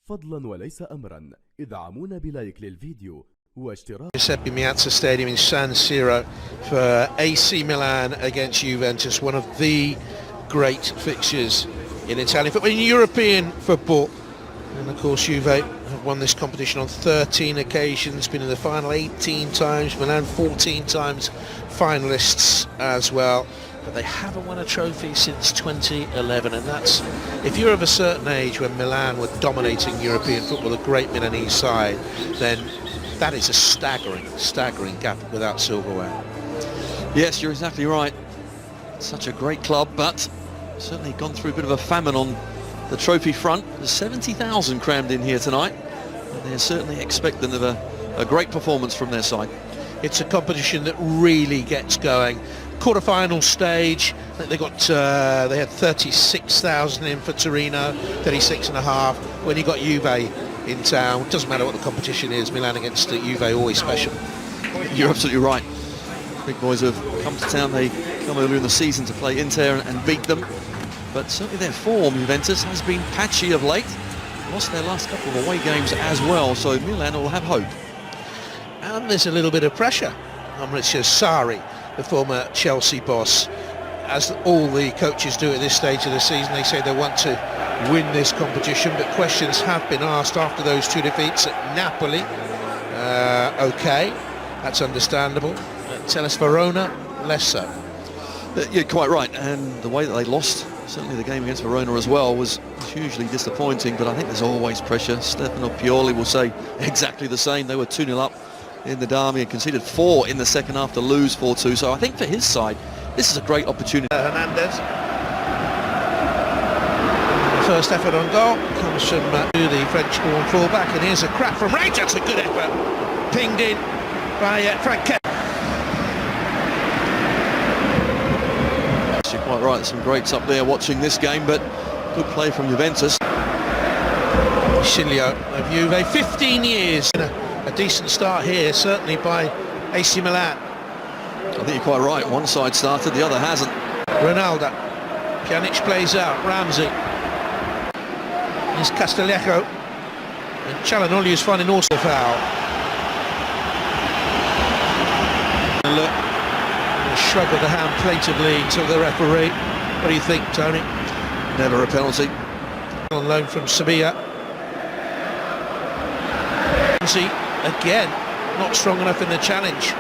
فضلا وليس أمرا ادعمونا بلايك للفيديو واشتراك. Giuseppe Meazza Stadium in San Siro for AC Milan against Juventus, one of the great fixtures in Italian football, in European football. And of course Juve have won this competition on 13 occasions, been in the final 18 times, Milan 14 times finalists as well. But they haven't won a trophy since 2011, and that's, if you're of a certain age when Milan were dominating European football, a great Milanese side, then that is a staggering gap without silverware. Yes, you're exactly right. Such a great club, but certainly gone through a bit of a famine on the trophy front. There's 70,000 crammed in here tonight, and they're certainly expectant of a great performance from their side. It's a competition that really gets going. Quarter-final stage, I think they had 36,000 in for Torino, 36.5. When you got Juve in town, it doesn't matter what the competition is, Milan against Juve always special. You're absolutely right. Big boys have come to town. They come earlier in the season to play Inter and beat them, but certainly their form, Juventus, has been patchy of late. Lost their last couple of away games as well, so Milan will have hope. And there's a little bit of pressure on Maurizio Sarri, the former Chelsea boss. As all the coaches do at this stage of the season, they say they want to win this competition, but questions have been asked after those two defeats at Napoli. Okay, that's understandable. Tell us Verona, less so. You're quite right, and the way that they lost, certainly the game against Verona as well, was hugely disappointing, but I think there's always pressure. Stefano Pioli will say exactly the same. They were 2-0 up in the derby and conceded 4 in the second half to lose 4-2, so I think for his side this is a great opportunity. Hernandez, first effort on goal comes from the French-born fullback, and here's a crack from range. That's a good effort, pinged in by Frank Kessler. You're quite right, there's some greats up there watching this game, but good play from Juventus. Silio of Juve, 15 years. A decent start here, certainly by AC Milan. I think you're quite right. One side started, the other hasn't. Ronaldo. Pjanic plays out. Ramsey. Here's Castelletto. And Çalhanoğlu is finding also foul. And look, a shrug of the hand plaintively to the referee. What do you think, Tony? Never a penalty. On loan from Sevilla. Ramsey. Again, not strong enough in the challenge.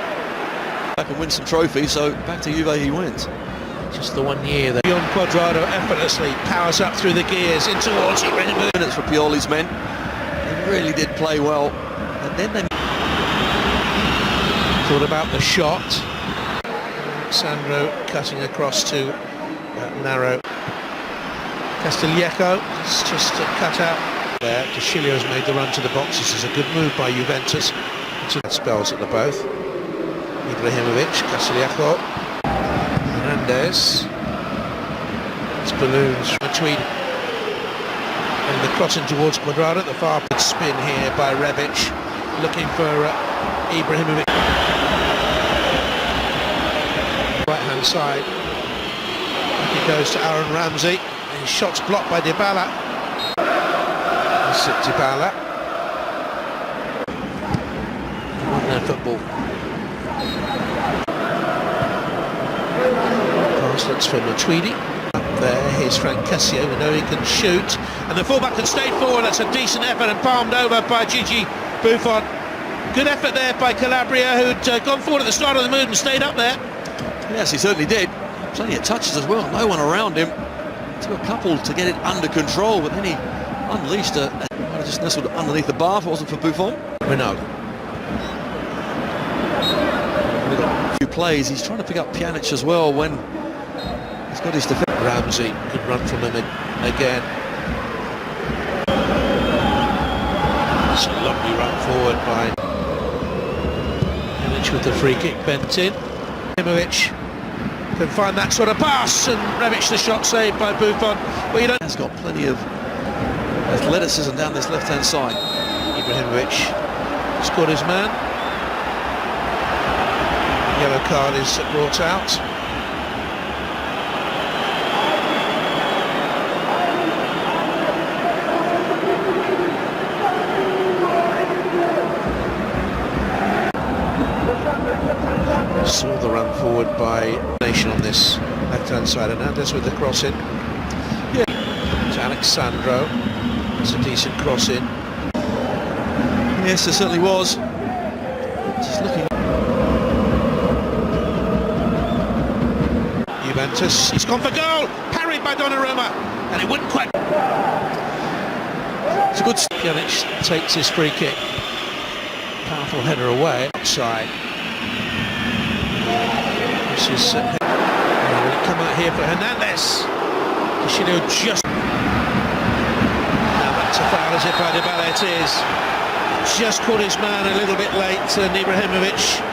Back and win some trophies, so back to Juve he wins. Just the 1 year that Beyond Quadrado effortlessly powers up through the gears in towards it. Minutes for Pioli's men. They really did play well, and then they thought about the shot. Sandro cutting across to narrow. Castelletto, it's just a cut out. There, Chilio's made the run to the box. This is a good move by Juventus. Spells at the both. Ibrahimovic, Castelletto, Hernandez. It's balloons from Tweed. And the crossing towards Quadrado. The far spin here by Rebic, looking for Ibrahimovic. Right hand side. Back it goes to Aaron Ramsey. And his shot's blocked by Dybala. Dybala. Football. Pass that's from Tweedy. Up there, here's Frank Cassio. We know he can shoot. And the fullback can stay forward. That's a decent effort and palmed over by Gigi Buffon. Good effort there by Calabria, who'd gone forward at the start of the move and stayed up there. Yes, he certainly did. Plenty of touches as well. No one around him. Took a couple to get it under control, but then he unleashed just nestled underneath the bar if it wasn't for Buffon. Ronaldo. A few plays, he's trying to pick up Pjanic as well when he's got his defence. Ramsey could run from him again. It's a lovely run forward by Pjanic with the free kick bent in. Ibrahimovic can find that sort of pass, and Rebic the shot saved by Buffon. Well, you don't. He's got plenty of athleticism down this left-hand side. Ibrahimovic scored his man. Yellow card is brought out. forward by Nation on this left-hand side. Hernandez with the cross in. Yeah. To Alexandro. It's a decent cross in. Yes, it certainly was. Just looking. Juventus, he's gone for goal, parried by Donnarumma, and it wouldn't quite. It's a good. Pjanic takes his free kick. Powerful header away, outside. This is will it come out here for Hernandez? Kishino just. Now that's a foul, is it by Dybala? It is. Just caught his man a little bit late, and Ibrahimovic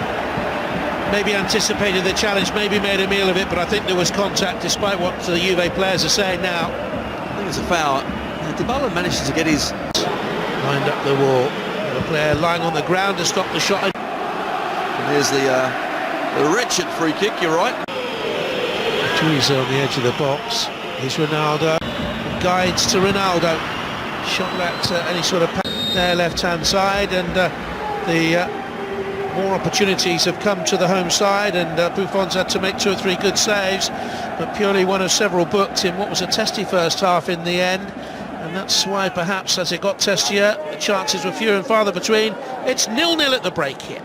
maybe anticipated the challenge, maybe made a meal of it, but I think there was contact despite what the Juve players are saying now. I think it's a foul. Dybala manages to get his... Lined up the wall. The player lying on the ground to stop the shot. And here's the wretched free kick, you're right. Teresa on the edge of the box. Here's Ronaldo. Guides to Ronaldo. Shot at any sort of there left-hand side, and the more opportunities have come to the home side, and Buffon's had to make 2 or 3 good saves, but purely one of several booked in what was a testy first half in the end, and that's why perhaps as it got testier the chances were fewer and farther between. It's 0-0 at the break here.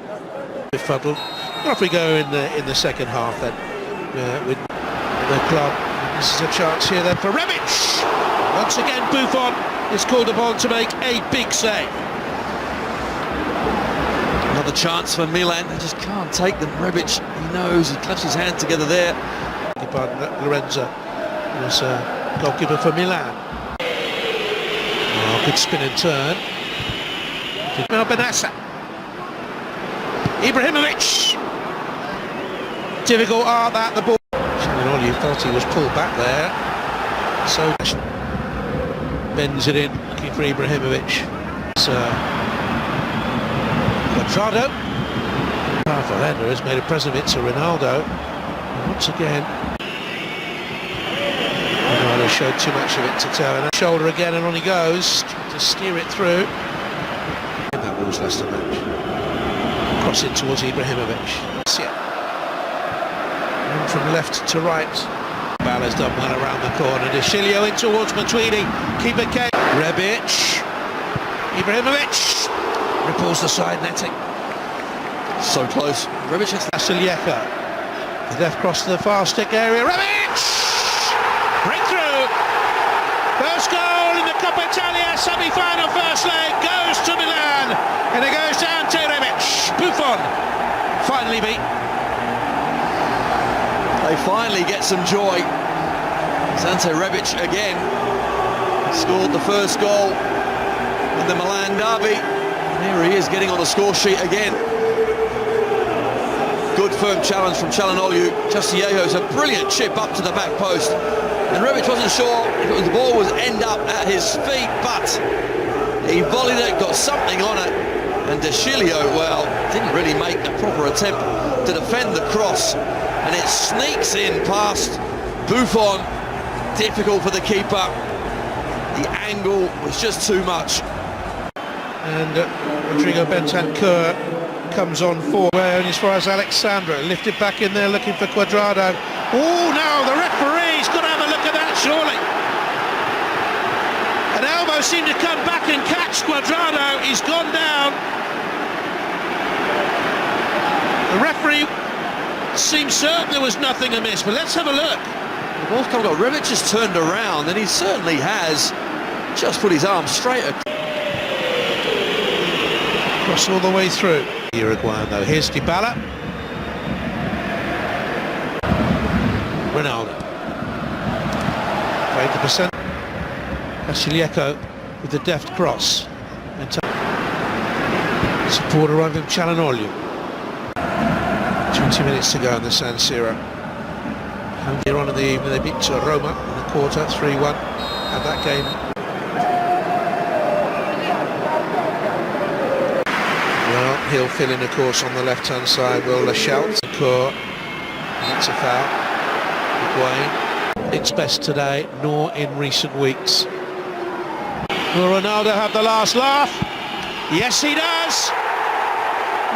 Befuddled. Off we go in the second half then with the club. This is a chance here then for Rebic. Once again Buffon is called upon to make a big save. Another chance for Milan. They just can't take them. Rebic, he knows, he claps his hands together there. Lorenzo was goalkeeper for Milan. Oh, good spin and turn. Benassa. Ibrahimovic. Difficult art that, the ball. You felt he was pulled back there. So bends it in, looking for Ibrahimovic. It's Quadrado. Powerful header has made a present of it to Ronaldo. And once again, Ronaldo showed too much of it to Teo. And shoulder again, and on he goes, trying to steer it through. And that was less than match. Crossing towards Ibrahimovic. And from left to right. Bala's done well around the corner. De Chilio in towards Matuidi. Keeper K. Rebic. Ibrahimovic. Ripples the side netting. So close. Rebic has Vasilieco. The left cross to the far stick area. Rebic! Breakthrough! First goal in the Coppa Italia semi-final first leg goes to Milan. And it goes down to Rebic. Buffon finally beat. They finally get some joy. Ante Rebic again scored the first goal in the Milan derby. And here he is getting on the score sheet again. Good firm challenge from Çalhanoğlu. Castillejo's a brilliant chip up to the back post. And Rebic wasn't sure if the ball would end up at his feet, but he volleyed it, got something on it. And De Chilio, well, didn't really make a proper attempt to defend the cross. And it sneaks in past Buffon. Difficult for the keeper. The angle was just too much. And Rodrigo Bentancur comes on forward, only as far as Alexandro. Lifted back in there looking for Quadrado. Oh, no, the referee's got to have a look at that, surely. And Elmo seemed to come back and catch Quadrado. He's gone down. The referee seems certain there was nothing amiss, but let's have a look. The ball's come up. Rebic just turned around, and he certainly has just put his arm straight across all the way through. Uruguayan though. Here's Dybala. Ronaldo. 80%. Vasilieco with the deft cross. And support arrived from Çalhanoğlu. 20 minutes to go in the San Siro. And here on in the evening they beat Roma in the quarter 3-1. And that game. Well, he'll fill in of course on the left hand side. Will Laschalt. That's a foul. Higuain. It's best today, nor in recent weeks. Will Ronaldo have the last laugh? Yes he does.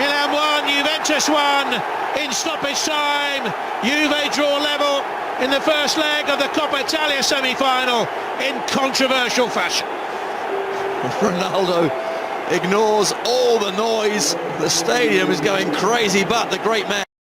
Milan 1, Juventus 1 in stoppage time. Juve draw level in the first leg of the Coppa Italia semi-final in controversial fashion. Ronaldo ignores all the noise. The stadium is going crazy, but the great man